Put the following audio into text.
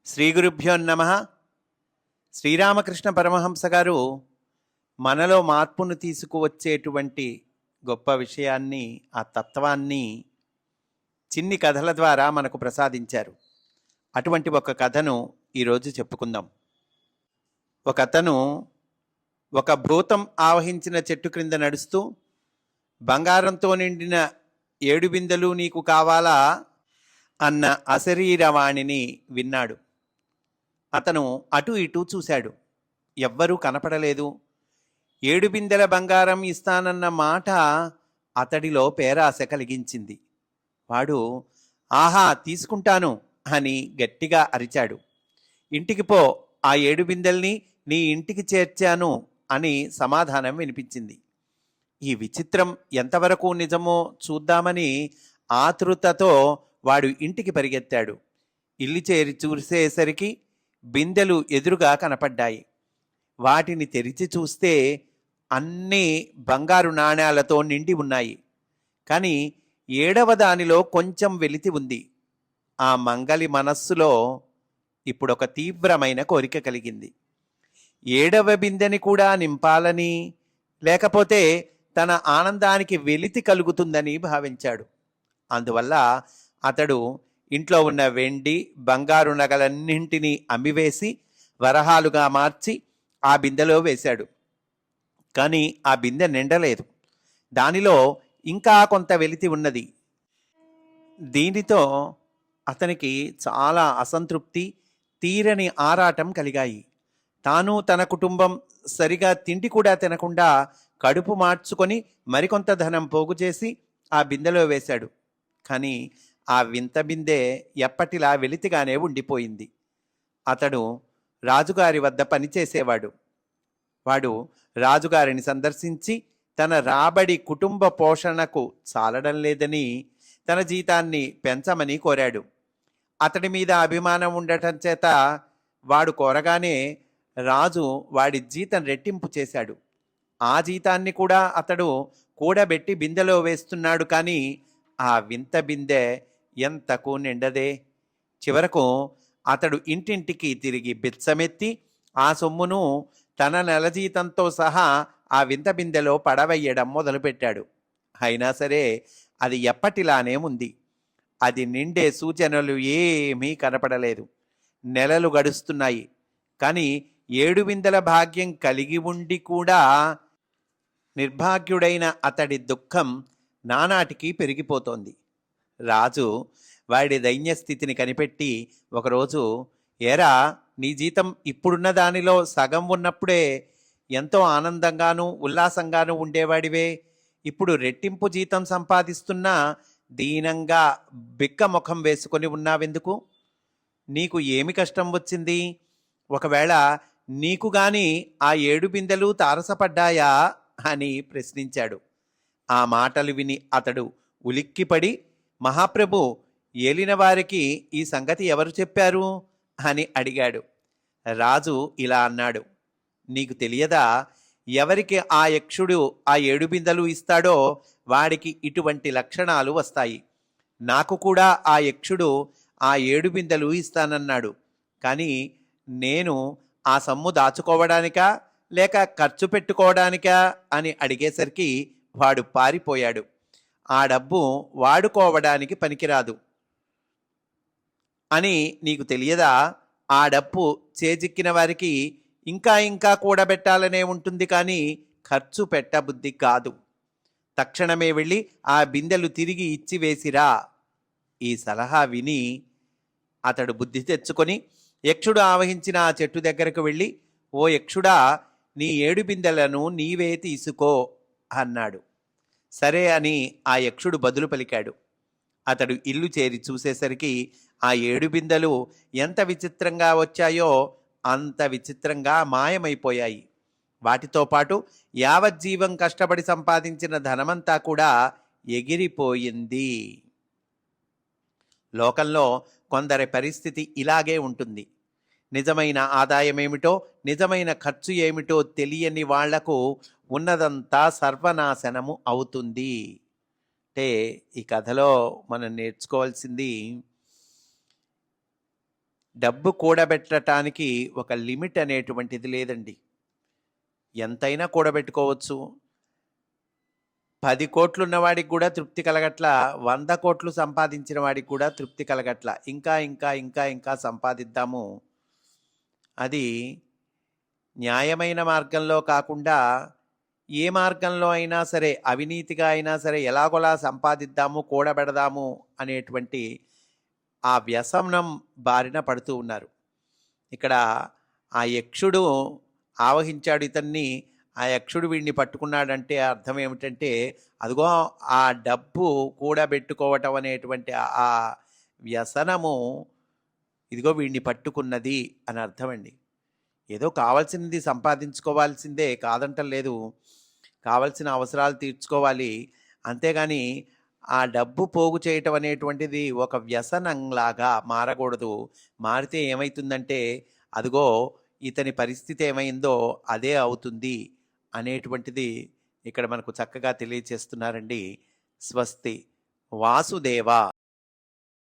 శ్రీ గురుభ్యో నమ. శ్రీరామకృష్ణ పరమహంస గారు మనలో మార్పును తీసుకువచ్చేటువంటి గొప్ప విషయాన్ని, ఆ తత్వాన్ని చిన్ని కథల ద్వారా మనకు ప్రసాదించారు. అటువంటి ఒక కథను ఈరోజు చెప్పుకుందాం. ఒక అతను ఒక భూతం ఆవహించిన చెట్టు క్రింద నడుస్తూ, బంగారంతో నిండిన 7 బిందెలు నీకు కావాలా అన్న అశరీరవాణిని విన్నాడు. అతను అటు ఇటు చూశాడు. ఎవ్వరూ కనపడలేదు. 7 బిందెల బంగారం ఇస్తానన్న మాట అతడిలో పేరాశ కలిగించింది. వాడు ఆహా తీసుకుంటాను అని గట్టిగా అరిచాడు. ఇంటికి పో, ఆ 7 బిందెల్ని నీ ఇంటికి చేర్చాను అని సమాధానం వినిపించింది. ఈ విచిత్రం ఎంతవరకు నిజమో చూద్దామని ఆతృతతో వాడు ఇంటికి పరిగెత్తాడు. ఇల్లు చేరి చూసేసరికి బిందెలు ఎదురుగా కనపడ్డాయి. వాటిని తెరిచి చూస్తే అన్నీ బంగారు నాణేలతో నిండి ఉన్నాయి. కానీ 7వ దానిలో కొంచెం వెలితి ఉంది. ఆ మంగలి మనస్సులో ఇప్పుడొక తీవ్రమైన కోరిక కలిగింది. 7వ బిందెని కూడా నింపాలని, లేకపోతే తన ఆనందానికి వెలితి కలుగుతుందని భావించాడు. అందువల్ల అతడు ఇంట్లో ఉన్న వెండి బంగారు నగలన్నింటినీ అమ్మివేసి వరహాలుగా మార్చి ఆ బిందెలో వేశాడు. కానీ ఆ బిందె నిండలేదు. దానిలో ఇంకా కొంత వెలితి ఉన్నది. దీనితో అతనికి చాలా అసంతృప్తి, తీరని ఆరాటం కలిగాయి. తాను తన కుటుంబం సరిగా తిండి కూడా తినకుండా కడుపు మార్చుకొని మరికొంత ధనం పోగు చేసి ఆ బిందెలో వేశాడు. కానీ ఆ వింత బిందె ఎప్పటిలా వెలితిగానే ఉండిపోయింది. అతడు రాజుగారి వద్ద పనిచేసేవాడు. వాడు రాజుగారిని సందర్శించి తన రాబడి కుటుంబ పోషణకు చాలడం లేదని తన జీతాన్ని పెంచమని కోరాడు. అతడి మీద అభిమానం ఉండటం చేత వాడు కోరగానే రాజు వాడి జీతం రెట్టింపు చేశాడు. ఆ జీతాన్ని కూడా అతడు కూడబెట్టి బిందెలో వేస్తున్నాడు. కానీ ఆ వింత బిందె ఎంతకు నిండదే. చివరకు అతడు ఇంటింటికి తిరిగి బిచ్చమెత్తి ఆ సొమ్మును తన నెల జీతంతో సహా ఆ వింత బిందెలో పడవేయడం మొదలుపెట్టాడు. అయినా సరే అది ఎప్పటిలానే ఉంది. అది నిండే సూచనలు ఏమీ కనపడలేదు. నెలలు గడుస్తున్నాయి. కానీ 7 బిందెల భాగ్యం కలిగి ఉండి కూడా నిర్భాగ్యుడైన అతడి దుఃఖం నానాటికి పెరిగిపోతోంది. రాజు వాడి దైన్యస్థితిని కనిపెట్టి ఒకరోజు, ఏరా, నీ జీతం ఇప్పుడున్న దానిలో సగం ఉన్నప్పుడే ఎంతో ఆనందంగానూ ఉల్లాసంగానూ ఉండేవాడివే, ఇప్పుడు రెట్టింపు జీతం సంపాదిస్తున్నా దీనంగా బిక్క ముఖం వేసుకొని ఉన్నావెందుకు? నీకు ఏమి కష్టం వచ్చింది? ఒకవేళ నీకు గాని ఆ 7 బిందెలు తారసపడ్డాయా అని ప్రశ్నించాడు. ఆ మాటలు విని అతడు ఉలిక్కిపడి, మహాప్రభు, ఏలిన వారికి ఈ సంగతి ఎవరు చెప్పారు అని అడిగాడు. రాజు ఇలా అన్నాడు, నీకు తెలియదా? ఎవరికి ఆ యక్షుడు ఆ 7 బిందెలు ఇస్తాడో వాడికి ఇటువంటి లక్షణాలు వస్తాయి. నాకు కూడా ఆ యక్షుడు ఆ 7 బిందెలు ఇస్తానన్నాడు. కానీ నేను ఆ సొమ్ము దాచుకోవడానికా లేక ఖర్చు పెట్టుకోవడానికా అని అడిగేసరికి వాడు పారిపోయాడు. ఆ డబ్బు వాడుకోవడానికి పనికిరాదు అని నీకు తెలియదా? ఆ డబ్బు చేజిక్కిన వారికి ఇంకా ఇంకా కూడబెట్టాలనే ఉంటుంది, కానీ ఖర్చు పెట్టబుద్ధి కాదు. తక్షణమే వెళ్ళి ఆ బిందెలు తిరిగి ఇచ్చివేసిరా. ఈ సలహా విని అతడు బుద్ధి తెచ్చుకొని యక్షుడు ఆవహించిన ఆ చెట్టు దగ్గరకు వెళ్ళి, ఓ యక్షుడా, నీ 7 బిందెలను నీవే తీసుకో అన్నాడు. సరే అని ఆ యక్షుడు బదులు పలికాడు. అతడు ఇల్లు చేరి చూసేసరికి ఆ 7 బిందెలు ఎంత విచిత్రంగా వచ్చాయో అంత విచిత్రంగా మాయమైపోయాయి. వాటితో పాటు యావజ్జీవం కష్టపడి సంపాదించిన ధనమంతా కూడా ఎగిరిపోయింది. లోకంలో కొందరి పరిస్థితి ఇలాగే ఉంటుంది. నిజమైన ఆదాయం ఏమిటో, నిజమైన ఖర్చు ఏమిటో తెలియని వాళ్లకు ఉన్నదంతా సర్వనాశనము అవుతుంది. అంటే ఈ కథలో మనం నేర్చుకోవాల్సింది, డబ్బు కూడబెట్టడానికి ఒక లిమిట్ అనేటువంటిది లేదండి. ఎంతైనా కూడబెట్టుకోవచ్చు. 10 కోట్లు ఉన్నవాడికి కూడా తృప్తి కలగట్లా, 100 కోట్లు సంపాదించిన వాడికి కూడా తృప్తి కలగట్లా. ఇంకా ఇంకా ఇంకా ఇంకా సంపాదిద్దాము. అది న్యాయమైన మార్గంలో కాకుండా ఏ మార్గంలో అయినా సరే, అవినీతిగా అయినా సరే ఎలాగోలా సంపాదిద్దాము, కూడబెడదాము అనేటువంటి ఆ వ్యసనం బారిన పడుతూ ఉన్నారు. ఇక్కడ ఆ యక్షుడు ఆవహించాడు ఇతన్ని. ఆ యక్షుడు వీడిని పట్టుకున్నాడంటే అర్థం ఏమిటంటే, అదిగో ఆ డబ్బు కూడబెట్టుకోవటం అనేటువంటి ఆ వ్యసనము ఇదిగో వీడిని పట్టుకున్నది అని అర్థమండి. ఏదో కావాల్సింది సంపాదించుకోవాల్సిందే, కాదంటం లేదు. కావలసిన అవసరాలు తీర్చుకోవాలి. అంతేగాని ఆ డబ్బు పోగు చేయటం అనేటువంటిది ఒక వ్యసనంలాగా మారకూడదు. మారితే ఏమవుతుందంటే, అదిగో ఇతని పరిస్థితి ఏమైందో అదే అవుతుంది అనేటువంటిది ఇక్కడ మనకు చక్కగా తెలియచేస్తున్నారండి. స్వస్తి. వాసుదేవ.